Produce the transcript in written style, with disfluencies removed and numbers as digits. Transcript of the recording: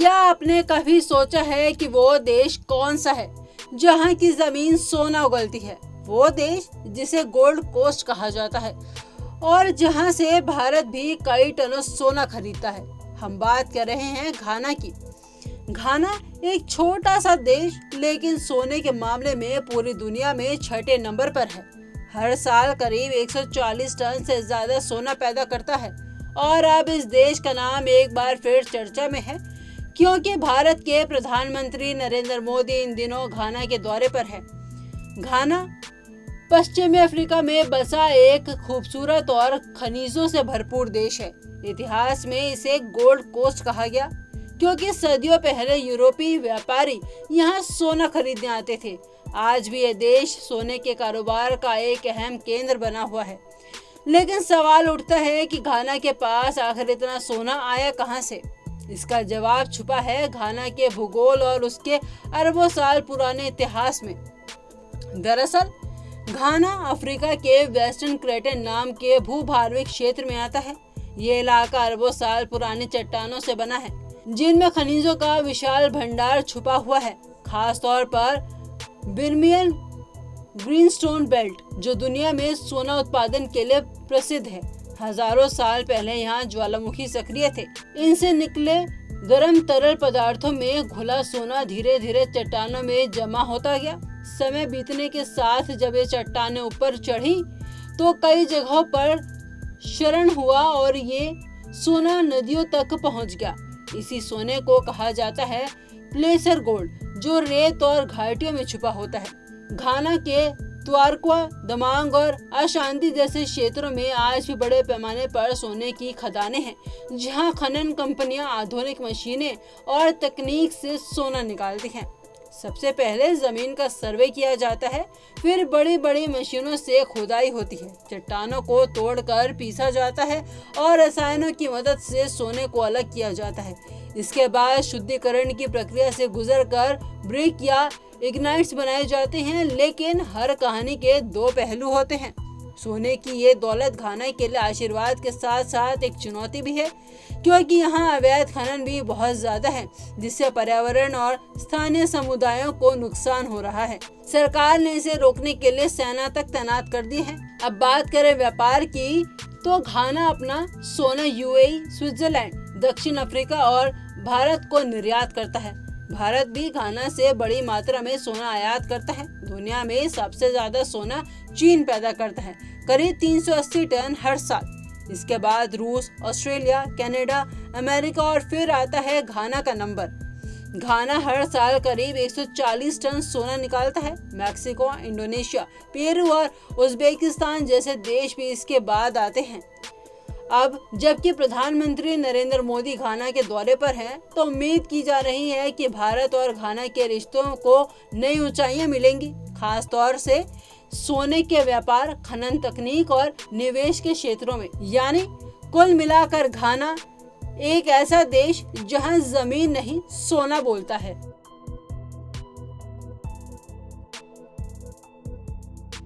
क्या आपने कभी सोचा है कि वो देश कौन सा है जहाँ की जमीन सोना उगलती है? वो देश जिसे गोल्ड कोस्ट कहा जाता है और जहाँ से भारत भी कई टनों सोना खरीदता है। हम बात कर रहे हैं घाना की। घाना एक छोटा सा देश, लेकिन सोने के मामले में पूरी दुनिया में छठे नंबर पर है। हर साल करीब 140 टन से ज्यादा सोना पैदा करता है और अब इस देश का नाम एक बार फिर चर्चा में है, क्योंकि भारत के प्रधानमंत्री नरेंद्र मोदी इन दिनों घाना के दौरे पर है। घाना पश्चिमी अफ्रीका में बसा एक खूबसूरत और खनिजों से भरपूर देश है। इतिहास में इसे गोल्ड कोस्ट कहा गया, क्योंकि सदियों पहले यूरोपीय व्यापारी यहाँ सोना खरीदने आते थे। आज भी यह देश सोने के कारोबार का एक अहम केंद्र बना हुआ है। लेकिन सवाल उठता है कि घाना के पास आखिर इतना सोना आया कहां से? इसका जवाब छुपा है घाना के भूगोल और उसके अरबों साल पुराने इतिहास में। दरअसल घाना अफ्रीका के वेस्टर्न क्रेटन नाम के भूभार्विक क्षेत्र में आता है। ये इलाका अरबों साल पुरानी चट्टानों से बना है, जिनमें खनिजों का विशाल भंडार छुपा हुआ है। खास तौर पर बिर्मियन ग्रीनस्टोन बेल्ट, जो दुनिया में सोना उत्पादन के लिए प्रसिद्ध है। हजारों साल पहले यहाँ ज्वालामुखी सक्रिय थे। इनसे निकले गर्म तरल पदार्थों में घुला सोना धीरे धीरे चट्टानों में जमा होता गया। समय बीतने के साथ जब ये चट्टानें ऊपर चढ़ी तो कई जगहों पर क्षरण हुआ और ये सोना नदियों तक पहुंच गया। इसी सोने को कहा जाता है प्लेसर गोल्ड, जो रेत और घाटियों में छुपा होता है। घाना के त्वारक्वा, दमांग और अशांति जैसे क्षेत्रों में आज भी बड़े पैमाने पर सोने की खदानें हैं, जहां खनन कंपनियां आधुनिक मशीनें और तकनीक से सोना निकालती हैं। सबसे पहले जमीन का सर्वे किया जाता है, फिर बड़ी बड़ी मशीनों से खुदाई होती है। चट्टानों को तोड़कर पीसा जाता है और रसायनों की मदद से सोने को अलग किया जाता है। इसके बाद शुद्धिकरण की प्रक्रिया से गुजरकर ब्रिक या इग्नाइट्स बनाए जाते हैं। लेकिन हर कहानी के दो पहलू होते हैं। सोने की ये दौलत घाना के लिए आशीर्वाद के साथ साथ एक चुनौती भी है, क्योंकि यहाँ अवैध खनन भी बहुत ज्यादा है, जिससे पर्यावरण और स्थानीय समुदायों को नुकसान हो रहा है। सरकार ने इसे रोकने के लिए सेना तक तैनात कर दी है। अब बात करें व्यापार की, तो घाना अपना सोना यूएई, स्विट्जरलैंड, दक्षिण अफ्रीका और भारत को निर्यात करता है। भारत भी घाना से बड़ी मात्रा में सोना आयात करता है। दुनिया में सबसे ज्यादा सोना चीन पैदा करता है, करीब 380 टन हर साल। इसके बाद रूस, ऑस्ट्रेलिया, कनाडा, अमेरिका और फिर आता है घाना का नंबर। घाना हर साल करीब 140 टन सोना निकालता है। मैक्सिको, इंडोनेशिया, पेरू और उज्बेकिस्तान जैसे देश भी इसके बाद आते हैं। अब जबकि प्रधानमंत्री नरेंद्र मोदी घाना के दौरे पर हैं, तो उम्मीद की जा रही है कि भारत और घाना के रिश्तों को नई ऊंचाइयां मिलेंगी, खास तौर से सोने के व्यापार, खनन तकनीक और निवेश के क्षेत्रों में। यानी कुल मिलाकर घाना एक ऐसा देश जहां जमीन नहीं, सोना बोलता है।